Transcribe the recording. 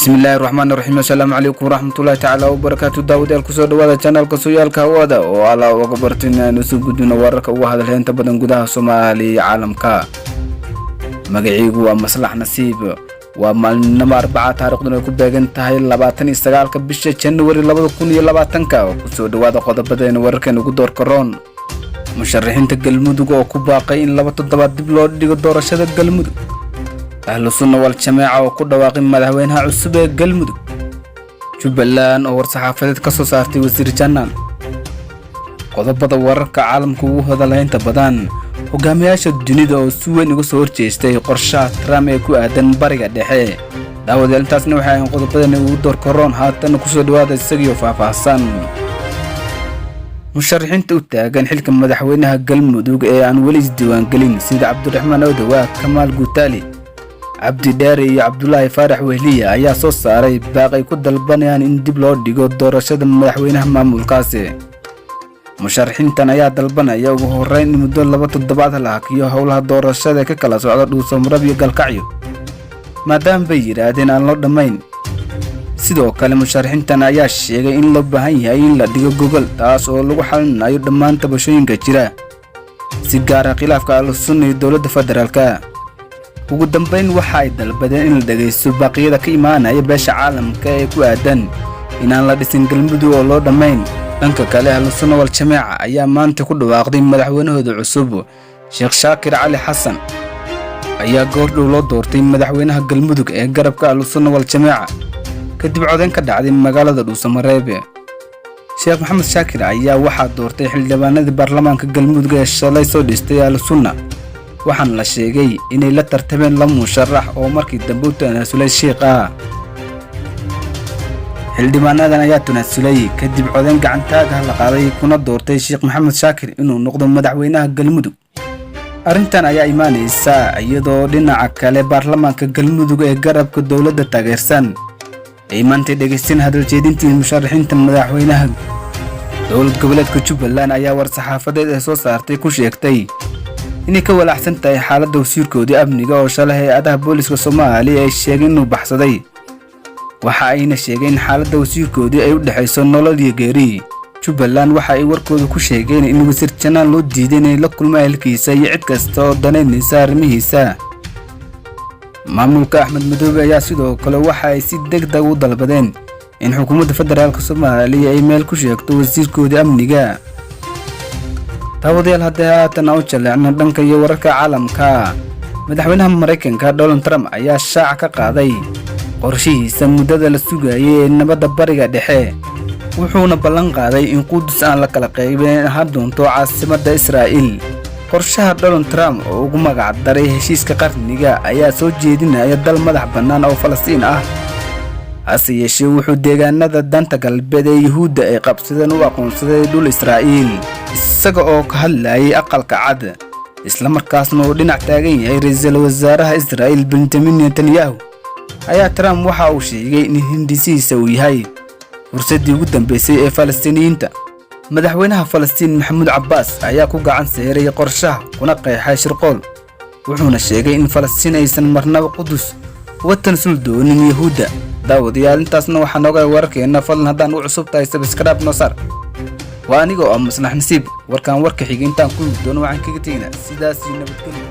Bismillahir Rahmanir Rahim. Assalamu alaykum warahmatullahi ta'ala wabarakatuh. Daawadayaal ku soo dhawaada channelka Sooyaalka Hawada oo ala uga bartinayno soo gudbina wararka ugu hadalheynta badan gudaha Soomaaliya caalamka. Magacaygu waa Maslax Nasiib. Waa maalinimo Arbaca taariikhduna ku beegan tahay 29 bisha January 2020 ku soo dhawaada qodobadeen wararkan ugu door karoon. Musharaxiinta Galmudug oo ku baaqay in 2 toddobaad dib loo dhigo doorashada Galmudug. أهل السنة والجماعة وكل واقع مدحوينها عصبة قلمدو جبلان أو صحافة كسو صارتي وزير جنان قضب ورك عالم كوه هذا لين تبدان وقامياش الدنيا دو سوى نقول سورتي استي قرشات رامي كو أدن بريق دحي داود الانتاس نوحي قضب بدن ودور كورون حتى نكسو دواد السقيو فافاسان مشارحين توتاقان حلك مدحوينها قلمدو عن وليز ديوان قلين سيد عبد الرحمن أودوا كمال قوتالي عبد داري عبد الله فارح وهلية ayaa soo saaray baaqay ku dalbanayaan in dib loo dhigo doorashada madaxweynaha maamulkaasi musharaxiintan ayaa dalbanaya ugu horeyn in muddo 2 toddobaad la hakiyo howlaha doorashada ka kala socda Dhuusamrab iyo Galkacyo maadaama bay yiraahdeen aan loo dhamayn sidoo kale musharaxiintan ayaa sheegay in loo baahan yahay in la dhigo gogol taas oo lagu xalinayo dhammaan tabashooyinka jira si gaar ah khilaafka al-sunni dawladda federaalka ugu dambeyn waxa ay dalbadeen in la dhageysto baaqyada ka imaanaya beesha caalamka ee ku aadan in aan la dhisin Galmudug oo loo dhamayn dhanka kale Ahlu Sunna wal Jamaaca ayaa maanta ku dhawaaqday madaxweynahooda cusub Sheekh Shaakir Cali Xasan ayaa goordhow loo doortay madaxweynaha Galmudug ee garabka Ahlu Sunna wal Jamaaca kadib codeyn ka dhacday magaalada Dhuusamreeb Sheekh Maxamed Shaakir ayaa waxa doortay xildhibaanada baarlamaanka Galmudug ee shalay soo dhistay Ahlu Sunna waxaan la sheegay inay la tartameen la musharax oo markii dambe u tanaasulay sheekha xildhibaanadan ayaa tanaasulay kadib codeyn gacantaaga la qaaday kuna doortay Sheekh Maxamed Shaakir inuu noqdo madaxweynaha Galmudug arintan ayaa imaanaysa iyadoo dhinaca kale baarlamaanka Galmudug ee garabka dawladda taageersan ay maanta dhageysteen hadal jeedintii musharaxiinta madaxweynaha dawlad goboleedka Jubbaland ayaa war saxaafadeed ee soo saartay ku sheegtay inay ka walaacsan tahay xaaladda wasiirkoodii amniga oo shalay hay'adaha booliska Soomaaliya ay sheegeen inuu baxsaday waxa ayna sheegeen xaaladda wasiirkoodii ay u dhaxayso nolol iyo geeri Jubbaland waxa ay warkooda ku sheegeen in wasiir janaan loo diiday inay la kulmo ehelkiisa iyo cid kasta oo danaynaysa arrimihiisa maamulka Axmed Madoobe ayaa sidoo kale waxa ay si degdeg u dalbadeen in xukuumadda federaalka Soomaaliya ay meel ku sheegto wasiirkoodii amniga daawadayaal haddana u jaleecna dhanka iyo wararka caalamka madaxweynaha Mareykanka Donald Trump ayaa shaaca ka qaaday qorshihiisa muddada la sugayay ee nabadda bariga dhexe wuxuuna ballan qaaday in Qudus aan la kala qaybin doonto caasimadda Israa'iil qorshaha Donald Trump oo ugu magac daray heshiiska qarniga ayaa soo jeedinaya dal madax bannaan oo Falastiin ah hase yeeshee wuxuu deegaanada danta galbeed ee Yuhuudda ay qabsadeen u aqoonsaday dhul Israa'iil isaga oo ka hadlayay aqalka cad isla markaasna uu dhinac taagan yahay ra'iisul wasaaraha Israa'iil Benjamin Netanyahu ayaa Trump waxa uu sheegay in hindisiisa uu yahay fursadii ugu dambeysay ee Falastiiniyiinta madaxweynaha Falastiin Maxamuud Cabbaas ayaa ku gacan saaray qorshaha kuna qeexay shirqool wuxuuna sheegay in Falastiin aysan marnaba Qudus watan sul doonin Yuhuudda daawadayaal intaasna waxaa nooga wararkeena fadlan haddaan u cusub tahay subscribe noo saar وأنا جو أم مصلح نسيب وركان ورك حقين تان كل دون وعن كتينا سداسي نبتكلم